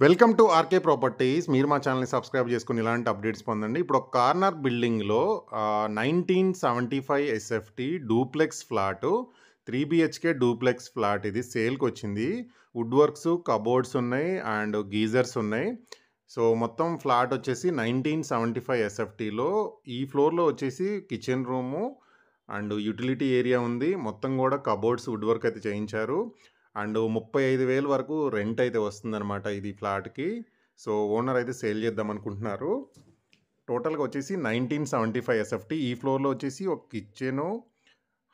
Welcome to RK properties. మీరు మా ఛానల్‌ని సబ్స్క్రైబ్ చేసుకొని ఇలాంటి అప్డేట్స్ పొందండి. ఇప్పుడు ఒక కార్నర్ బిల్డింగ్‌లో 1975 SFT duplex flat 3 BHK duplex flat ఇది సేల్‌కొచ్చింది. వుడ్ వర్క్స్, కబోర్డ్స్ ఉన్నాయి అండ్ గీజర్స్ ఉన్నాయి. సో, మొత్తం ఫ్లాట్ వచ్చేసి 1975 ఎస్ఎఫ్‌టిలో ఈ ఫ్లోర్‌లో వచ్చేసి kitchen room and utility area ఉంది. మొత్తం కూడా కబోర్డ్స్, వుడ్ వర్క్ అయితే చేయించారు. అండ్ 35,000 వరకు రెంట్ అయితే వస్తుందనమాట ఇది ఫ్లాట్‌కి. సో, ఓనర్ అయితే సేల్ చేద్దాం అనుకుంటున్నారు. టోటల్‌గా వచ్చేసి 1975 ఎస్ఎఫ్‌టి. ఈ ఫ్లోర్‌లో వచ్చేసి ఒక kitchen,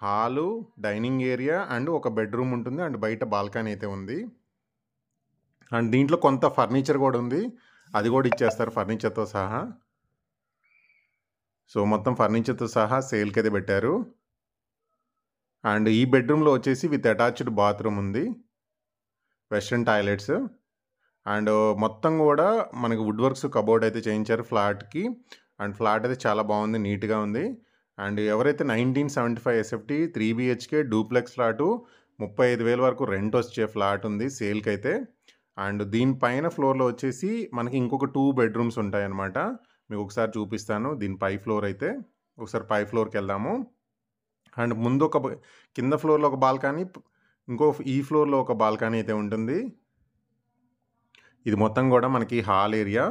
hall, dining area and ఒక బెడ్‌రూమ్ ఉంటుంది. అండ్ బయట బాల్కనీ అయితే ఉంది. అండ్ దీంట్లో కొంత ఫర్నిచర్ కూడా ఉంది. అది కూడా ఇచ్చేస్తారు ఫర్నిచర్‌తో సహా. సో, మొత్తం ఫర్నిచర్‌తో సహా సేల్‌కైతే పెట్టారు. అండ్ ఈ బెడ్‌రూమ్‌లో వచ్చేసి విత్ అటాచ్డ్ బాత్రూమ్ ఉంది. Western toilets. అండ్ మొత్తం కూడా మనకి వుడ్ వర్క్స్, కబోర్డ్ అయితే చేయించారు ఫ్లాట్‌కి. అండ్ ఫ్లాట్ అయితే చాలా బాగుంది, నీట్‌గా ఉంది. అండ్ ఎవరైతే 1975 ఎస్ఎఫ్‌టి 3 బీహెచ్‌కే డూప్లెక్స్ ఫ్లాటు 35,000 వరకు రెంట్ వచ్చే ఫ్లాట్ ఉంది సేల్‌కైతే. అండ్ దీని పైన ఫ్లోర్‌లో వచ్చేసి మనకి ఇంకొక 2 బెడ్‌రూమ్స్ ఉంటాయన్నమాట. మీకు ఒకసారి చూపిస్తాను. దీని పై ఫ్లోర్ అయితే. ఒకసారి పై ఫ్లోర్‌కెళ్దాము. అండ్ ముందు కింద ఫ్లోర్‌లో ఒక బాల్కనీ, ఈ ఫ్లోర్‌లో ఒక బాల్కనీ అయితే ఉంటుంది. ఇది మొత్తం కూడా మనకి హాల్ ఏరియా.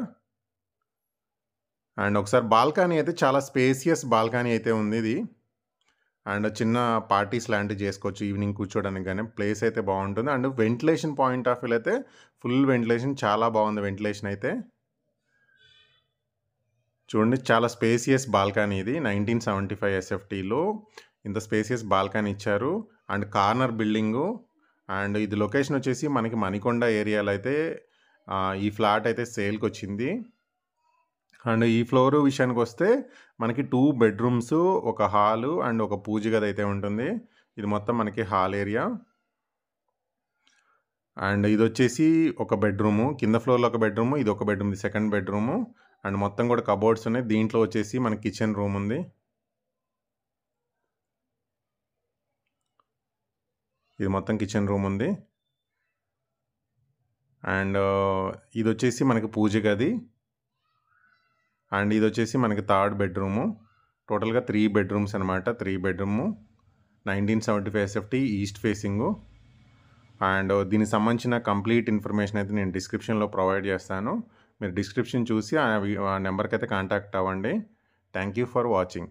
అండ్ ఒకసారి బాల్కనీ అయితే చాలా స్పేసియస్ బాల్కనీ అయితే ఉంది ఇది. అండ్ చిన్న పార్టీస్ లాంటివి చేసుకోవచ్చు ఈవినింగ్ కూర్చోడానికి గానీ. ప్లేస్ అయితే బాగుంటుంది. అండ్ వెంటిలేషన్ పాయింట్ ఆఫ్ వ్యూలో అయితే ఫుల్ వెంటిలేషన్, చాలా బాగుంది వెంటిలేషన్ అయితే. చూడండి, చాలా స్పేసియస్ బాల్కనీ ఇది. 1975 ఎస్ఎఫ్టీలో ఇంత స్పేసియస్ బాల్కనీ ఇచ్చారు. And corner building. అండ్ ఇది లొకేషన్ వచ్చేసి మనకి మణికొండ ఏరియాలో అయితే ఈ ఫ్లాట్ అయితే సేల్‌కొచ్చింది. అండ్ ఈ ఫ్లోర్ విషయానికి వస్తే మనకి 2 బెడ్‌రూమ్స్, ఒక హాలు అండ్ ఒక పూజ గది అయితే ఉంటుంది. ఇది మొత్తం మనకి హాల్ ఏరియా. అండ్ ఇదొచ్చేసి ఒక బెడ్‌రూము. కింద ఫ్లోర్‌లో ఒక బెడ్‌రూము, ఇది ఒక బెడ్‌రూమ్, ఇది సెకండ్ బెడ్‌రూము. అండ్ మొత్తం కూడా కబోర్డ్స్ ఉన్నాయి. దీంట్లో వచ్చేసి మనకి కిచెన్ రూమ్ ఉంది. ఇది మొత్తం కిచెన్ రూమ్ ఉంది. అండ్ ఇదొచ్చేసి మనకి పూజ గది. అండ్ ఇదొచ్చేసి మనకి థర్డ్ బెడ్‌రూము. టోటల్‌గా 3 బెడ్‌రూమ్స్ అనమాట. 3 bedroom. 1975 SFT east facing. And దీనికి సంబంధించిన కంప్లీట్ ఇన్ఫర్మేషన్ అయితే నేను డిస్క్రిప్షన్‌లో ప్రొవైడ్ చేస్తాను. మీరు డిస్క్రిప్షన్ చూసి ఆ నెంబర్‌కి అయితే కాంటాక్ట్ అవ్వండి. Thank you for watching.